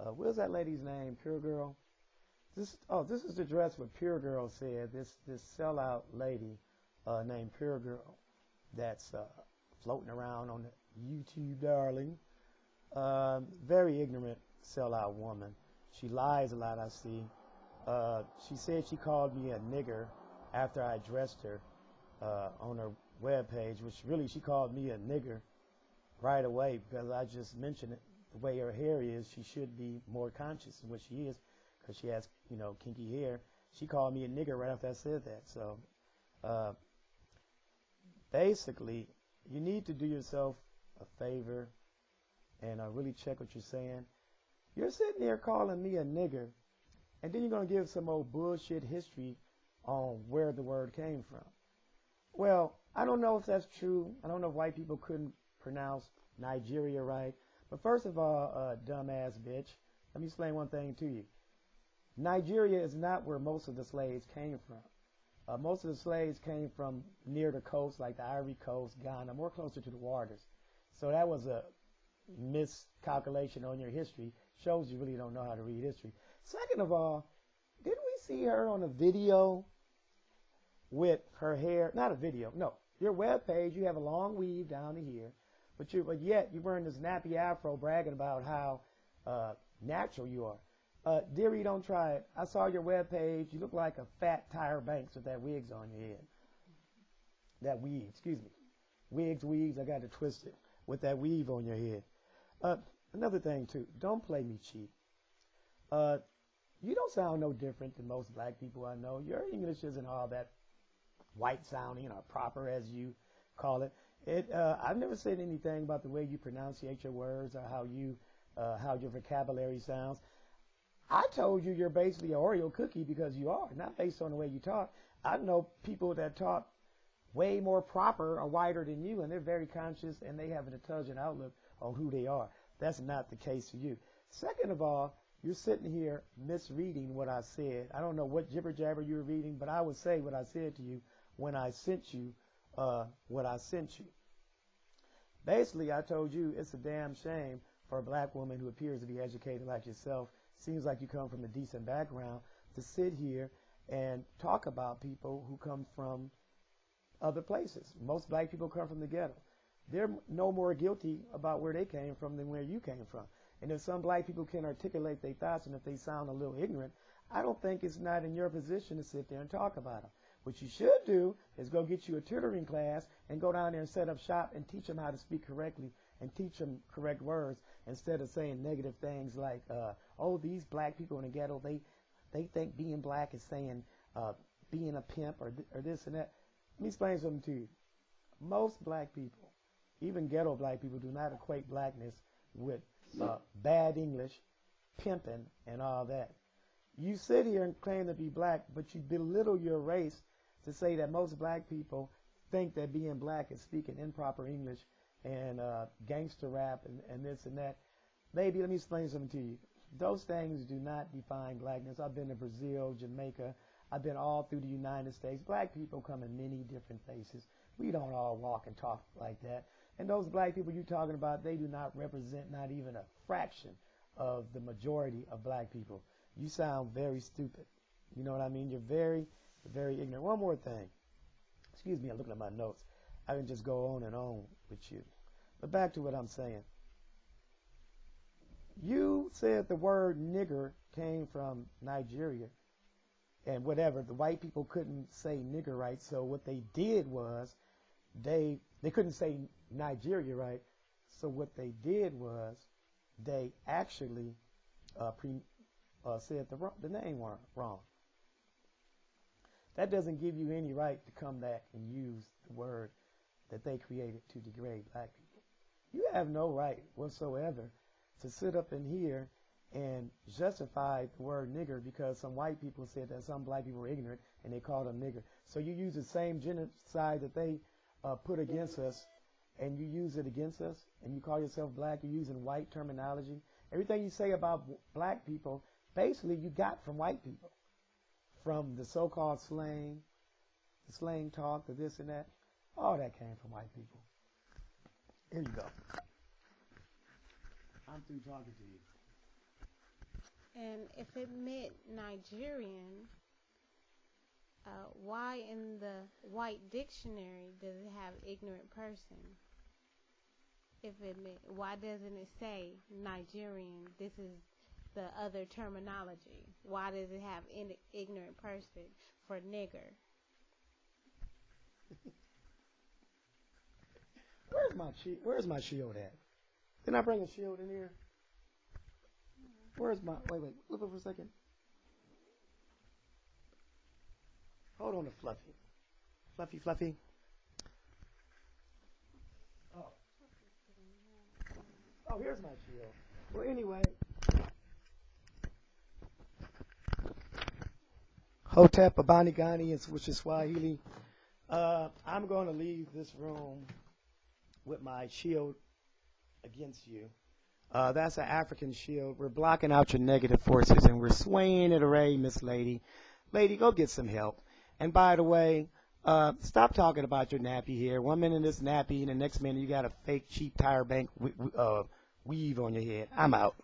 What's that lady's name? Pure Girl. This is the dress what Pure Girl said. This sellout lady named Pure Girl that's floating around on the YouTube, darling. Very ignorant sellout woman. She lies a lot, I see. She said she called me a nigger after I addressed her on her webpage, which really she called me a nigger right away because I just mentioned it. The way her hair is, she should be more conscious of what she is because she has, kinky hair. She called me a nigger right after I said that. So basically, you need to do yourself a favor and really check what you're saying. You're sitting there calling me a nigger, and then you're going to give some old bullshit history on where the word came from. Well, I don't know if that's true. I don't know if white people couldn't pronounce Nigeria right. But first of all, dumbass bitch, let me explain one thing to you. Nigeria is not where most of the slaves came from. Most of the slaves came from near the coast, like the Ivory Coast, Ghana, more closer to the waters. So that was a miscalculation on your history. Shows you really don't know how to read history. Second of all, didn't we see her on a video with her hair? Not a video, no. Your webpage, you have a long weave down to here, but yet you're wearing this nappy afro bragging about how natural you are. Dearie, don't try it. I saw your webpage. You look like a fat Tyra Banks with that wigs on your head. That weave, excuse me. Weaves, I got to twist it with that weave on your head. Another thing, too, don't play me cheap. You don't sound no different than most black people I know. Your English isn't all that white sounding or proper, as you call it. I've never said anything about the way you pronunciate your words or how your vocabulary sounds. I told you you're basically an Oreo cookie because you are, not based on the way you talk. I know people that talk way more proper or wider than you, and they're very conscious and they have an intelligent outlook on who they are. That's not the case for you. Second of all, you're sitting here misreading what I said. I don't know what jibber jabber you were reading, but I would say what I said to you when I sent you what I sent you. Basically, I told you it's a damn shame for a black woman who appears to be educated like yourself, seems like you come from a decent background, to sit here and talk about people who come from other places. Most black people come from the ghetto. They're no more guilty about where they came from than where you came from. And if some black people can articulate their thoughts and if they sound a little ignorant, I don't think it's not in your position to sit there and talk about them. What you should do is go get you a tutoring class and go down there and set up shop and teach them how to speak correctly and teach them correct words instead of saying negative things like, oh, these black people in the ghetto, they think being black is saying being a pimp or this and that. Let me explain something to you. Most black people, even ghetto black people, do not equate blackness with bad English, pimping, and all that. You sit here and claim to be black, but you belittle your race to say that most black people think that being black is speaking improper English and gangster rap and this and that. Baby, let me explain something to you. Those things do not define blackness. I've been to Brazil, Jamaica. I've been all through the United States. Black people come in many different faces. We don't all walk and talk like that. And those black people you're talking about, they do not represent not even a fraction of the majority of black people. You sound very stupid. You know what I mean? You're very, very ignorant. One more thing. Excuse me, I'm looking at my notes. I can just go on and on with you. But back to what I'm saying. You said the word nigger came from Nigeria. And whatever, the white people couldn't say nigger right, so what they did was they couldn't say Nigeria right, so what they did was they actually said the name wrong. That doesn't give you any right to come back and use the word that they created to degrade black people. You have no right whatsoever to sit up in here and justify the word nigger because some white people said that some black people were ignorant and they called them nigger. So you use the same genocide that they put against us and you use it against us and you call yourself black, you're using white terminology. Everything you say about black people, basically you got from white people. From the so-called slang, the slang talk, the this and that, all that came from white people. Here you go. I'm through talking to you. And if it meant Nigerian, why in the white dictionary does it have ignorant person? If it meant, why doesn't it say Nigerian? This is the other terminology. Why does it have ignorant person for nigger? Where's my shield at? Didn't I bring a shield in here? Where's my? Wait. Look for a second. Hold on to Fluffy. Oh, here's my shield. Well, anyway. Hotep Abanigani, which is Swahili. I'm going to leave this room with my shield against you. That's an African shield. We're blocking out your negative forces, and we're swaying it array, Miss Lady. Lady, go get some help. And by the way, stop talking about your nappy here. 1 minute it's nappy, and the next minute you got a fake cheap tire bank weave on your head. I'm out.